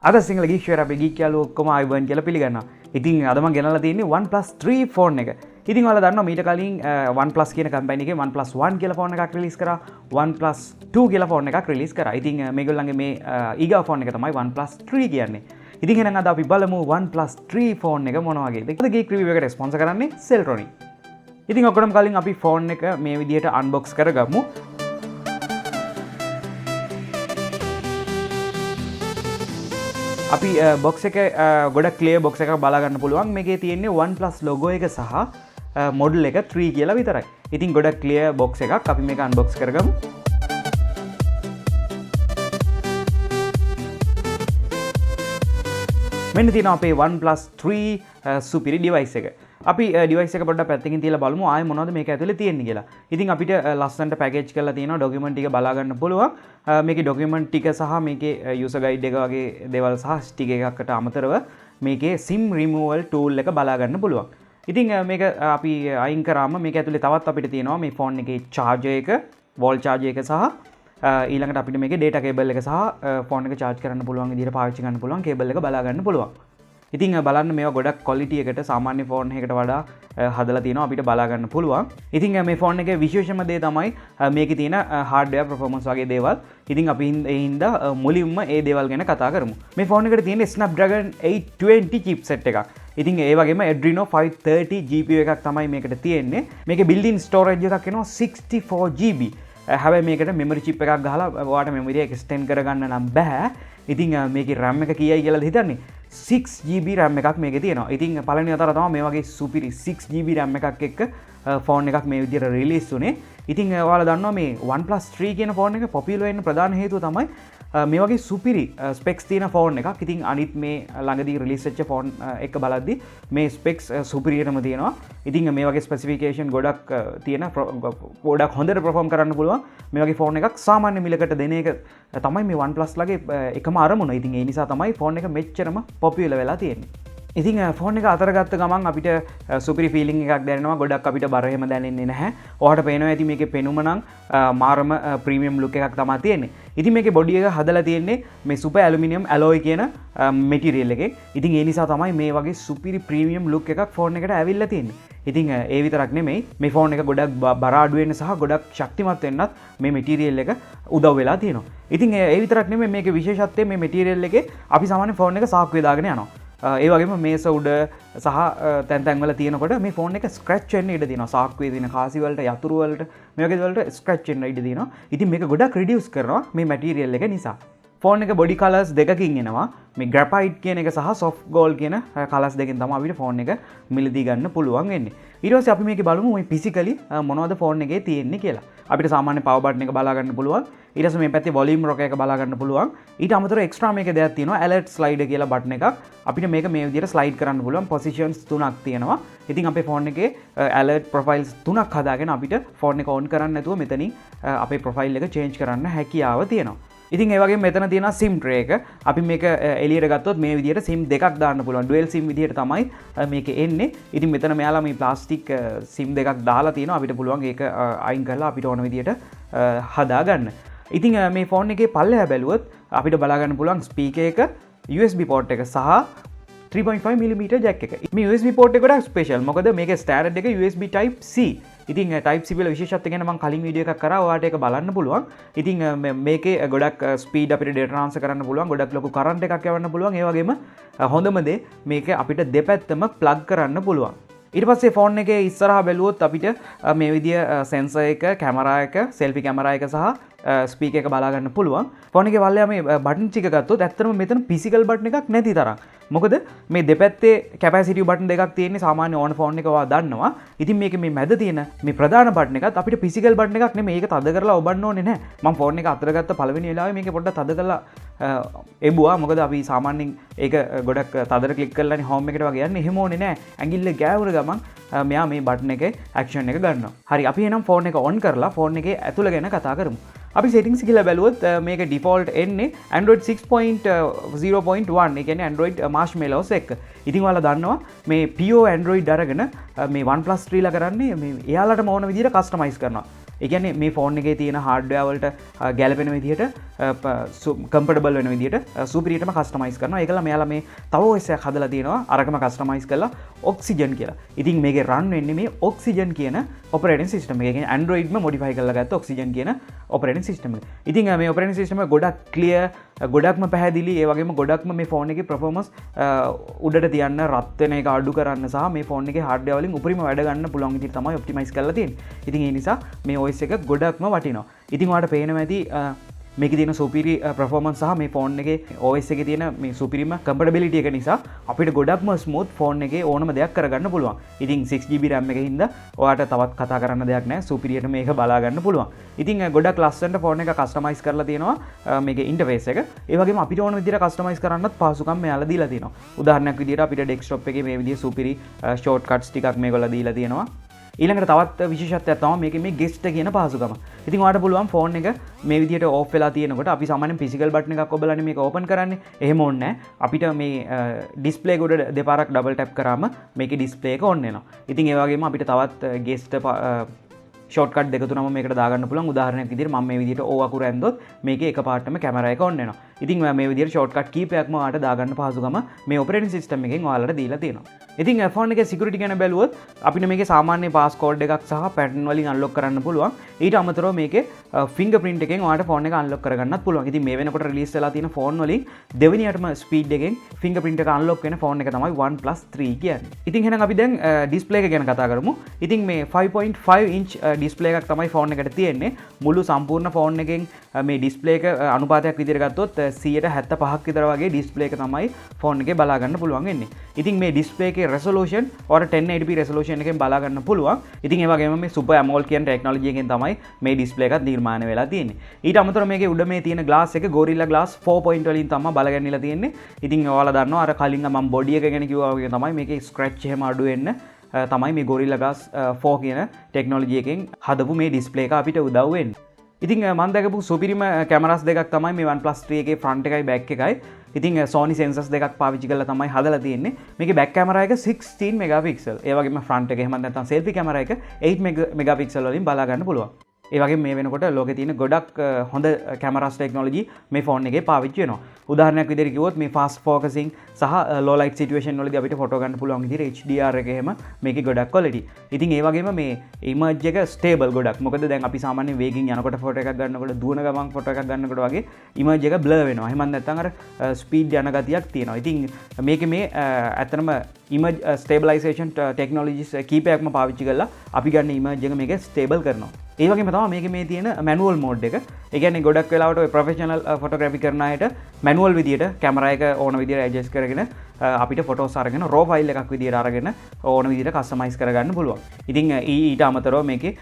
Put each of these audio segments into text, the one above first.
අද සිංහල ගීක් ෂෙයාර් අපේ ගීක් යාළුවෝ ඔක්කොම ආයිබන් කියලා පිළිගන්නවා. ඉතින් අද මම ගෙනල්ලා තියෙන්නේ OnePlus 3 ෆෝන් එක. ඉතින් ඔයාලා දන්නවා මීට කලින් OnePlus කියන කම්පැනි එකේ OnePlus 1 කියලා ෆෝන් එකක් රිලීස් කරා, OnePlus 2 කියලා ෆෝන් එකක් රිලීස් කරා. ඉතින් මේගොල්ලන්ගේ මේ ඊගා ෆෝන් එක තමයි OnePlus 3 කියන්නේ. ඉතින් එහෙනම් අද අපි බලමු OnePlus 3 ෆෝන් එක මොන වගේද. අද ගීක් රිවිව් එකට ස්පොන්සර් කරන්නේ Celltronic. ඉතින් ඔක්කොටම කලින් අපි ෆෝන් එක මේ විදිහට අන්බොක්ස් කරගමු. අපි බොක්ස් එක ගොඩක් ක්ලියර් බොක්ස් එකක් බලා ගන්න පුළුවන්. මේකේ තියෙන්නේ OnePlus logo එක සහ මොඩල් එක 3 කියලා විතරයි. ඉතින් ගොඩක් ක්ලියර් බොක්ස් එකක්. අපි මේක අන්බොක්ස් කරගමු. මෙන්න තියෙනවා අපේ OnePlus 3 සුපිරි ඩිවයිස් එක. අපි ඩිවයිස් එක පොඩ්ඩක් පැත්තකින් තියලා බලමු ආයේ මොනවද මේක ඇතුලේ තියෙන්නේ කියලා. ඉතින් අපිට ලස්සනට පැකේජ් කරලා තියෙනවා ඩොකියුමන්ට් ටික බලා ගන්න පුළුවන්. මේකේ ඩොකියුමන්ට් ටික සහ මේකේ යූසර් ගයිඩ් එක වගේ දේවල් සහ ස්ටික් එකකට අමතරව මේකේ SIM removal tool එක බලා ගන්න පුළුවන්. ඉතින් මේක අපි අයින් කරාම මේක ඇතුලේ තවත් අපිට තියෙනවා මේ ෆෝන් එකේ charger එක, wall charger එක සහ ඊළඟට අපිට මේකේ data cable එක සහ ෆෝන් එක charge කරන්න පුළුවන් විදිහට පාවිච්චි කරන්න පුළුවන් cable එක බලා ගන්න පුළුවන්. ඉතින් බලන්න මේවා ගොඩක් quality එකට සාමාන්‍ය ෆෝන් එකකට වඩා හදලා තියෙනවා අපිට බලා ගන්න පුළුවන්. ඉතින් මේ ෆෝන් එකේ විශේෂම දේ තමයි මේකේ තියෙන hardware performance වගේ දේවල්. ඉතින් අපි ඒ හින්දා මුලින්ම ඒ දේවල් ගැන කතා කරමු. මේ ෆෝන් එකට තියෙන Snapdragon 820 chipset එකක්. ඉතින් ඒ වගේම Adreno 530 GPU එකක් තමයි මේකට තියෙන්නේ. මේකේ built-in storage එකක් එනවා 64GB. හැබැයි මේකට මෙමරි චිප් එකක් ගහලා ඔයාලට මෙමරි එක එක්ස්ටෙන්ඩ් කරගන්න නම් බෑ. ඉතින් මේකේ RAM එක කීයයි කියලාද හිතන්නේ? 6GB RAM එකක් මේකේ තියෙනවා. ඉතින් පළවෙනි වතාවට තමයි මේ වගේ සුපිරි 6GB RAM එකක් එක්ක ෆෝන් එකක් මේ විදිහට රිලීස් වුනේ. ඉතින් ඔයාලා දන්නවා මේ OnePlus 3 කියන ෆෝන් එක පොපියුලර් වෙන්න ප්‍රධාන හේතුව තමයි මේ වගේ සුපිරි ස්පෙක්ස් තියෙන ෆෝන් එකක්. ඉතින් අනිත් මේ ළඟදී රිලීස් වෙච්ච ෆෝන් එක බලද්දි මේ ස්පෙක්ස් සුපිරියටම තියෙනවා. ඉතින් මේ වගේ ස්පෙસિෆිකේෂන් ගොඩක් තියෙන ගොඩක් හොඳට පර්ෆෝම් කරන්න පුළුවන් මේ වගේ ෆෝන් එකක් සාමාන්‍ය මිලකට දෙන එක තමයි මේ OnePlus ලගේ එකම අරමුණ. ඉතින් ඒ නිසා තමයි ෆෝන් එක මෙච්චරම පොපියුලර් වෙලා තියෙන්නේ. ඉතින් ෆෝන් එක අතර ගත්ත ගමන් අපිට සුපිරි ෆීලිං එකක් දැනෙනවා. ගොඩක් අපිට බර එහෙම දැනෙන්නේ නැහැ. ඔයාලට පේනවා ඇති මේකේ පෙනුම නම් මාරම ප්‍රීමියම් ලුක් එකක් තමයි තියෙන්නේ. ඉතින් මේකේ බොඩි එක හදලා තියෙන්නේ මේ සුපර් ඇලුමිනියම් ඇලොයි කියන මැටීරියල් එකෙන්. ඉතින් ඒ නිසා තමයි මේ වගේ සුපිරි ප්‍රීමියම් ලුක් එකක් ෆෝන් එකට ඇවිල්ලා තියෙන්නේ. ඉතින් ඒ විතරක් නෙමෙයි මේ ෆෝන් එක ගොඩක් බර අඩු වෙන්න සහ ගොඩක් ශක්තිමත් වෙන්නත් මේ මැටීරියල් එක උදව් වෙලා තියෙනවා. ඉතින් ඒ විතරක් නෙමෙයි මේකේ විශේෂත්වය මේ මැටීරියල් එකේ අපි සාමාන්‍ය ෆෝන් එක සාක්කුවේ දාගෙන යනවා. ඒ වගේම මේස උඩ සහ තැන් තැන් වල තියෙනකොට මේ ෆෝන් එක ස්ක්‍රැච් වෙන්න ඉඩ තියෙනවා. සාක්කුවේ තියෙන කාසි වලට, යතුරු වලට මේ වගේ දේවල්ට ස්ක්‍රැච් වෙන්න ඉඩ තියෙනවා. ඉතින් මේක ගොඩක් රිඩියුස් කරනවා මේ මැටීරියල් එක නිසා. ෆෝන් එක බොඩි කලර්ස් දෙකකින් එනවා. මේ ග්‍රැෆයිට් කියන එක සහ සොෆ්ට් ගෝල්ඩ් කියන කලර්ස් දෙකෙන් තමයි අපිට ෆෝන් එක මිලදී ගන්න පුළුවන් වෙන්නේ. ඊට පස්සේ අපි මේකේ බලමු මේ ෆිසිකලි මොනවද ෆෝන් එකේ තියෙන්නේ කියලා. අපිට සාමාන්‍ය පවර් බටන් එක බලා ගන්න පුළුවන්. ඊට පස්සේ මේ පැත්තේ වොලියුම් රොක එක බලා ගන්න පුළුවන්. ඊට අමතරව එක්ස්ට්‍රා මේකේ දෙයක් තියෙනවා alert slide කියලා බටන් එකක්. අපිට මේක මේ විදිහට ස්ලයිඩ් කරන්න පුළුවන්. positions තුනක් තියෙනවා. ඉතින් අපේ ෆෝන් එකේ alert profiles තුනක් හදාගෙන අපිට ෆෝන් එක on කරන්න නැතුව මෙතනින් අපේ profile එක change කරන්න හැකියාව තියෙනවා. ඉතින් ඒ වගේම මෙතන තියෙන SIM tray එක අපි මේක එළියට ගත්තොත් මේ විදිහට SIM දෙකක් දාන්න පුළුවන්. dual SIM විදිහට තමයි මේක එන්නේ. ඉතින් මෙතන මෙයාලා මේ ප්ලාස්ටික් SIM දෙකක් දාලා තියෙනවා. අපිට පුළුවන් ඒක අයින් කරලා අපිට ඕන විදිහට හදා ගන්න. ඉතින් මේ ෆෝන් එකේ පල්ලෙහා බැලුවොත් අපිට බලා ගන්න පුළුවන් ස්පීකර් එක, USB port එක සහ 3.5mm jack එක. මේ USB port එක ගොඩක් ස්පෙෂල්. මොකද මේකේ ස්ටෑන්ඩඩ් එක USB type C. ඉතින් Type C වල විශේෂත්වය ගැන මම කලින් වීඩියෝ එකක් කරා. ඔයාලට ඒක බලන්න පුළුවන්. ඉතින් මේකේ ගොඩක් ස්පීඩ් අපිට data transfer කරන්න පුළුවන්. ගොඩක් ලොකු කරන්ට් එකක් යවන්න පුළුවන්. ඒ වගේම හොඳම දේ මේක අපිට දෙපැත්තම plug කරන්න පුළුවන්. ඊට පස්සේ ෆෝන් එකේ ඉස්සරහා බැලුවොත් අපිට මේ විදිය සෙන්සර් එක, කැමරා එක, සෙල්ෆි කැමරා එක සහ ස්පීකර් එක බලා ගන්න පුළුවන්. ෆෝන් එකේ වල්ලා මේ බටන් ටික ගත්තොත් ඇත්තටම මෙතන ෆිසිකල් බටන් එකක් නැති තරම්. මොකද මේ දෙපැත්තේ කැපැසිටි බටන් දෙකක් තියෙන්නේ සාමාන්‍ය ඕන ෆෝන් එක ඔයා දන්නවා. ඉතින් මේකේ මේ මැද තියෙන මේ ප්‍රධාන බටන් එකත් අපිට ෆිසිකල් බටන් එකක් නෙමෙයි. ඒක තද කරලා ඔබන්න ඕනේ නැහැ. මම ෆෝන් එක අතර ගත්ත පළවෙනි වෙලාවේ මේක පොඩ්ඩක් තද කරලා එබුවා. මොකද අපි සාමාන්‍යයෙන් ඒක ගොඩක් තදට ක්ලික් කරලානේ හෝම් එකට වගේ යන්නේ. එහෙම ඕනේ නැහැ. ඇඟිල්ල ගෑවුන ගමන් මෙයා මේ බටන් එකේ ඇක්ෂන් එක ගන්නවා. හරි අපි එහෙනම් ෆෝන් එක ඔන් කරලා ෆෝන් එකේ ඇතුළ ගැන කතා කරමු. අපි settings කියලා බැලුවොත් මේක default එන්නේ Android 6.0.1 ඒ කියන්නේ Android marshmallows එක. ඉතින් ඔයාලා දන්නවා මේ PO Android අරගෙන මේ OnePlus 3 ලා කරන්නේ මේ එයාලටම ඕන විදිහට customize කරනවා. ඒ කියන්නේ මේ ෆෝන් එකේ තියෙන හાર્ඩ්වෙයාර් වලට ගැලපෙන විදිහට කම්ෆර්ටබල් වෙන විදිහට සුපිරියටම කස්ටමයිස් කරනවා. ඒකලා මෙයාලා මේ තව OS එකක් හදලා තියෙනවා අරකම කස්ටමයිස් කරලා ඔක්සිජන් කියලා. ඉතින් මේකේ රන් වෙන්නේ මේ ඔක්සිජන් කියන ඔපරේටින් සිස්ටම් එක. ඒ කියන්නේ Androidම මොඩිෆයි කරලා ගත්ත ඔක්සිජන් කියන ඔපරේටින් සිස්ටම් එක. ඉතින් මේ ඔපරේටින් සිස්ටම් එක ගොඩක් ක්ලියර්, ගොඩක්ම පැහැදිලි, ඒ වගේම ගොඩක්ම මේ ෆෝන් එකේ performance උඩට තියන්න, රත් වෙන එක අඩු කරන්න සහ මේ ෆෝන් එකේ hardware වලින් උපරිම වැඩ ගන්න පුළුවන් විදිහට තමයි ඔප්ටිමයිස් කරලා තියෙන්නේ. ඉතින් ඒ නිසා මේ OS එක ගොඩක්ම වටිනවා. ඉතින් ඔයාලට පේනවා ඇති මේකේ තියෙන සුපිරි performance සහ මේ ෆෝන් එකේ OS එකේ තියෙන මේ සුපිරිම compatibility එක නිසා අපිට ගොඩක්ම smooth ෆෝන් එකේ ඕනම දෙයක් කරගන්න පුළුවන්. ඉතින් 6GB RAM එකකින් හින්දා ඔයාලට තවත් කතා කරන්න දෙයක් නැහැ. සුපිරියට මේක බලා ගන්න පුළුවන්. ඉතින් ගොඩක් ලස්සනට ෆෝන් එක කස්ටමයිස් කරලා තියෙනවා මේකේ ඉන්ටර්ෆේස් එක. ඒ වගේම අපිට ඕන විදිහට කස්ටමයිස් කරන්නත් පහසුකම් මෙයාලා දීලා තියෙනවා. උදාහරණයක් විදිහට අපිට ඩෙස්ක්ටොප් එකේ මේ විදිහේ සුපිරි ෂෝට්කට්ස් ටිකක් මේගොල්ලෝ දීලා තියෙනවා. ඊළඟට තවත් විශේෂත්වයක් තමයි මේකේ මේ ගෙස්ට් කියන පහසුකම. ඉතින් ඔයාලට පුළුවන් ෆෝන් එක මේ විදිහට ඕෆ් වෙලා තියෙනකොට අපි සාමාන්‍යයෙන් ෆිසිකල් බටන් එකක් ඔබලානේ මේක ඕපන් කරන්නේ. එහෙම ඕනේ නැහැ. අපිට මේ ඩිස්ප්ලේ එක උඩ දෙපාරක් ඩබල් ටැප් කරාම මේකේ ඩිස්ප්ලේ එක ඔන් වෙනවා. ඉතින් ඒ වගේම අපිට තවත් ගෙස්ට් ෂෝට්කට් දෙක තුනම මේකට දාගන්න පුළුවන්. උදාහරණයක් විදිහට මම මේ විදිහට O අකුර ඇන්දොත් මේකේ එකපාරටම කැමරා එක ඔන් වෙනවා. ඉතින් මේ විදිහට ෂෝට්කට් කීපයක්ම ඔයාලට දාගන්න පහසුකම මේ ඔපරේටින් සිස්ටම් එකෙන් ඔයාලට දීලා තියෙනවා. ඉතින් ෆෝන් එකේ සිකියුරිටි ගැන බැලුවොත් අපිට මේකේ සාමාන්‍ය පාස්කෝඩ් එකක් සහ පැටර්න් වලින් අන්ලොක් කරන්න පුළුවන්. ඊට අමතරව මේකේ ෆින්ගර්ප්‍රින්ට් එකෙන් ඔයාලට ෆෝන් එක අන්ලොක් කරගන්නත් පුළුවන්. ඉතින් මේ වෙනකොට රිලීස් වෙලා තියෙන ෆෝන් වලින් දෙවෙනියටම ස්පීඩ් එකෙන් ෆින්ගර්ප්‍රින්ට් එක අන්ලොක් වෙන ෆෝන් එක තමයි OnePlus 3 කියන්නේ. ඉතින් එහෙනම් අපි දැන් ඩිස්ප්ලේ එක ගැන කතා කරමු. ඉතින් මේ 5.5 inch ඩිස්ප්ලේ එකක් තමයි ෆෝන් එකට තියෙන්නේ. මුළු සම්පූර්ණ ෆෝන් එකෙන් මේ ඩිස්ප්ලේ එක අනුපාතයක් විදිහට ගත්තොත් 175ක් විතර වගේ ඩිස්ප්ලේ එක තමයි ෆෝන් එකේ බලා ගන්න පුළුවන් වෙන්නේ. ඉතින් මේ ඩිස්ප්ලේ එකේ රෙසොලූෂන් ඔයාලට 1080p රෙසොලූෂන් එකෙන් බලා ගන්න පුළුවන්. ඉතින් ඒ වගේම මේ සුපර් AMOLED කියන ටෙක්නොලොජි එකෙන් තමයි මේ ඩිස්ප්ලේ එකත් නිර්මාණය වෙලා තියෙන්නේ. ඊට අමතරව මේකේ උඩ මේ තියෙන ග්ලාස් එක Gorilla Glass 4 වලින් තමයි බලගන්නලා තියෙන්නේ. ඉතින් ඔයාලා දන්නවා අර කලින් මම බොඩි එක ගැන කිව්වා වගේ තමයි මේකේ ස්ක්‍රැච් එහෙම අඩු වෙන්න තමයි මේ Gorilla Glass 4 කියන ටෙක්නොලොජි එකෙන් හදපු මේ ඩිස්ප්ලේ එක අපිට උදව් වෙන්නේ. ඉතින් මම දැකපු සුපිරිම කැමරාස් දෙකක් තමයි මේ OnePlus 3 එකේ ෆ්‍රන්ට් එකයි බැක් එකයි. ඉතින් Sony sensors දෙකක් පාවිච්චි කරලා තමයි හදලා තියෙන්නේ. මේකේ බැක් කැමරා එක 16 මෙගාපික්සල්. ඒ වගේම ෆ්‍රන්ට් එක එහෙම නැත්නම් selfie කැමරා එක 8 මෙගාපික්සල් වලින් බලා ගන්න පුළුවන්. ඒ වගේ මේ වෙනකොට ලෝකේ තියෙන ගොඩක් හොඳ කැමරාස් ටෙක්නොලොජි මේ ෆෝන් එකේ පාවිච්චි වෙනවා. උදාහරණයක් විදිහට කිව්වොත් මේ fast focusing සහ low light situation වලදී අපිට ෆොටෝ ගන්න පුළුවන් විදිහට HDR එක එහෙම මේකේ ගොඩක් quality. ඉතින් ඒ වගේම මේ image එක stable ගොඩක්. මොකද දැන් අපි සාමාන්‍යයෙන් වේගින් යනකොට ෆොටෝ එකක් ගන්නකොට දුවන ගමන් ෆොටෝ එකක් ගන්නකොට වගේ image එක blur වෙනවා. එහෙම නැත්නම් අර speed යන ගතියක් තියෙනවා. ඉතින් මේකේ මේ ඇත්තටම image stabilization technologies කීපයක්ම පාවිච්චි කරලා අපි ගන්න image එක මේක stable කරනවා. ඒ වගේම තමයි මේකේ මේ තියෙන manual mode එක. ඒ කියන්නේ ගොඩක් වෙලාවට ඔය professional photography කරන අයට manual විදියට කැමරා එක ඕන විදියට adjust කරගෙන අපිට ෆොටෝස් අරගෙන raw file එකක් විදියට අරගෙන ඕන විදියට customize කරගන්න පුළුවන්. ඉතින් ඊට අමතරව මේකේ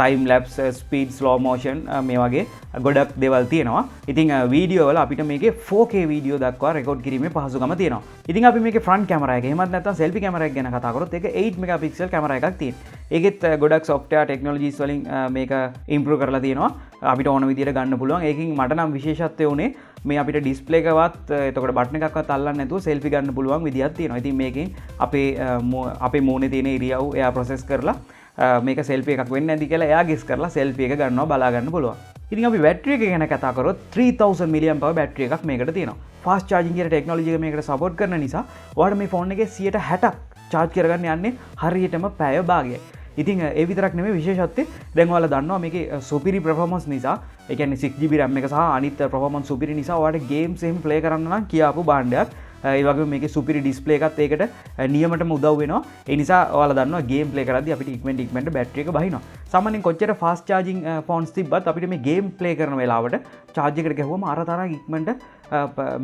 time lapse, speed, slow motion මේ වගේ ගොඩක් දේවල් තියෙනවා. ඉතින් වීඩියෝ වල අපිට මේකේ 4K වීඩියෝ දක්වා රෙකෝඩ් කිරීමේ පහසුකම තියෙනවා. ඉතින් අපි මේකේ front camera එක එහෙමත් නැත්නම් selfie camera එක ගැන කතා කරොත් ඒක 8 megapixel camera එකක් තියෙනවා. ඒකෙත් ගොඩක් software technologies වලින් මේක improve කරලා තියෙනවා. අපිට ඕන විදියට ගන්න පුළුවන්. ඒකින් මට නම් විශේෂත්වය උනේ මේ අපිට ඩිස්ප්ලේ එකවත් එතකොට බටන් එකක්වත් අල්ලන්නේ නැතුව selfie ගන්න පුළුවන් විදියක් තියෙනවා. ඉතින් මේකෙන් අපේ මූණේ තියෙන ඉරියව් එයා process කරලා මේක selfie එකක් වෙන්නේ නැති කියලා එයා guess කරලා selfie එක ගන්නවා බලා ගන්න පුළුවන්. ඉතින් අපි බැටරි එක ගැන කතා කරොත් 3000 mAh බැටරි එකක් මේකට තියෙනවා. fast charging කියන ටෙක්නොලොජි එක මේකට support කරන නිසා ඔයාලට මේ ෆෝන් එකේ 60ක් charge කරගන්න යන්නේ හරියටම පැය භාගයයි. ඉතින් ඒ විතරක් නෙමෙයි විශේෂත්වය දැන් ඔයාලා දන්නවා මේකේ සුපිරි performance නිසා ඒ කියන්නේ 6GB RAM එක සහ අනිත් performance සුපිරි නිසා ඔයාලට games එහෙම play කරන්න නම් කියාපු භාණ්ඩයක්. ඒ වගේම මේකේ සුපිරි display එකත් ඒකට නියමටම උදව් වෙනවා. ඒ නිසා ඔයාලා දන්නවා game play කරද්දී අපිට ඉක්මනට බැටරි එක බහිනවා. සාමාන්‍යයෙන් කොච්චර fast charging phones තිබ්බත් අපිට මේ game play කරන වෙලාවට charge එකට ගැහුවම අර තරම් ඉක්මනට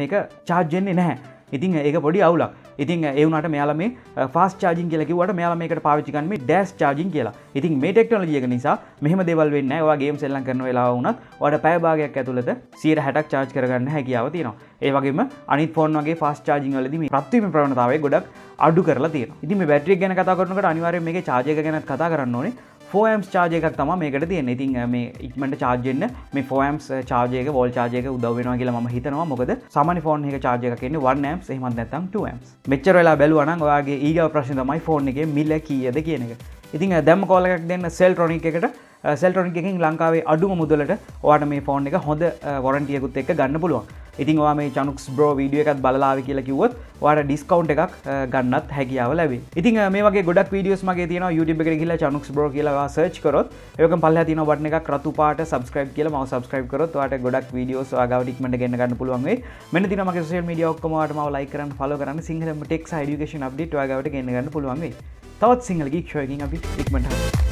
මේක charge වෙන්නේ නැහැ. ඉතින් ඒක පොඩි අවුලක්. ඉතින් ඒ වුණාට මෙයාලා මේ fast charging කියලා කිව්වට මෙයාලා මේකට පාවිච්චි කරන්නේ මේ dash charging කියලා. ඉතින් මේ ටෙක්නොලොජි එක නිසා මෙහෙම දේවල් වෙන්නේ නැහැ. ඔයා games එල්ලම් කරන වෙලාව වුණත් ඔයාලට පැය භාගයක් ඇතුළත 60ක් charge කරගන්න හැකියාව තියෙනවා. ඒ වගේම අනිත් ෆෝන් වගේ fast charging වලදී මේ ප්‍රතිවීම ප්‍රවණතාවය ගොඩක් අඩු කරලා තියෙනවා. ඉතින් මේ බැටරි එක ගැන කතා කරනකොට අනිවාර්යයෙන් මේකේ charge එක ගැනත් කතා කරන්න ඕනේ. 4 amps charge එකක් තමයි මේකට තියෙන්නේ. ඉතින් මේ ඉක්මනට charge වෙන්න මේ 4 amps charge එක wall charge එක උදව් වෙනවා කියලා මම හිතනවා. මොකද සාමාන්‍ය ෆෝන් එකක charge එකක් එන්නේ 1 amps එහෙමත් නැත්නම් 2 amps. මෙච්චර වෙලා බැලුවා නම් ඔයාගේ ඊගව ප්‍රශ්නේ තමයි ෆෝන් එකේ මිල කීයද කියන එක. ඉතින් දැම්ම කෝල් එකක් දෙන්න Celltronic එකට සෙල්ට්‍රොනික් එකකින් ලංකාවේ අඩුම මුදලට ඔයාට මේ ෆෝන් එක හොඳ වොරන්ටි එකකුත් එක්ක ගන්න පුළුවන්. ඉතින් ඔයා මේ Chanux Bro වීඩියෝ එකත් බලලා ආවි කියලා කිව්වොත් ඔයාට ඩිස්කවුන්ට් එකක් ගන්නත් හැකියාව ලැබෙයි. ඉතින් මේ වගේ ගොඩක් වීඩියෝස් මගේ තියෙනවා YouTube එකට ගිහලා Chanux Bro කියලා ඔයා සර්ච් කරොත් ඒකෙන් පල්ලෙහා තියෙනවා බටන් එකක් රතු පාට subscribe කියලා මම subscribe කරොත් ඔයාට ගොඩක් වීඩියෝස් ඔයා ගාවට ඉක්මනට ගෙන්න ගන්න පුළුවන් වෙයි. මෙන්න තියෙනවා මගේ social media ඔක්කොම ඔයාට මාව like කරන්න follow කරන්න සිංහලම tech සහ education update ඔයා ගාවට ගෙන්න ගන්න පුළුවන් වෙයි. තවත් සිංහල geek show එකකින් අපි ඉක්මනට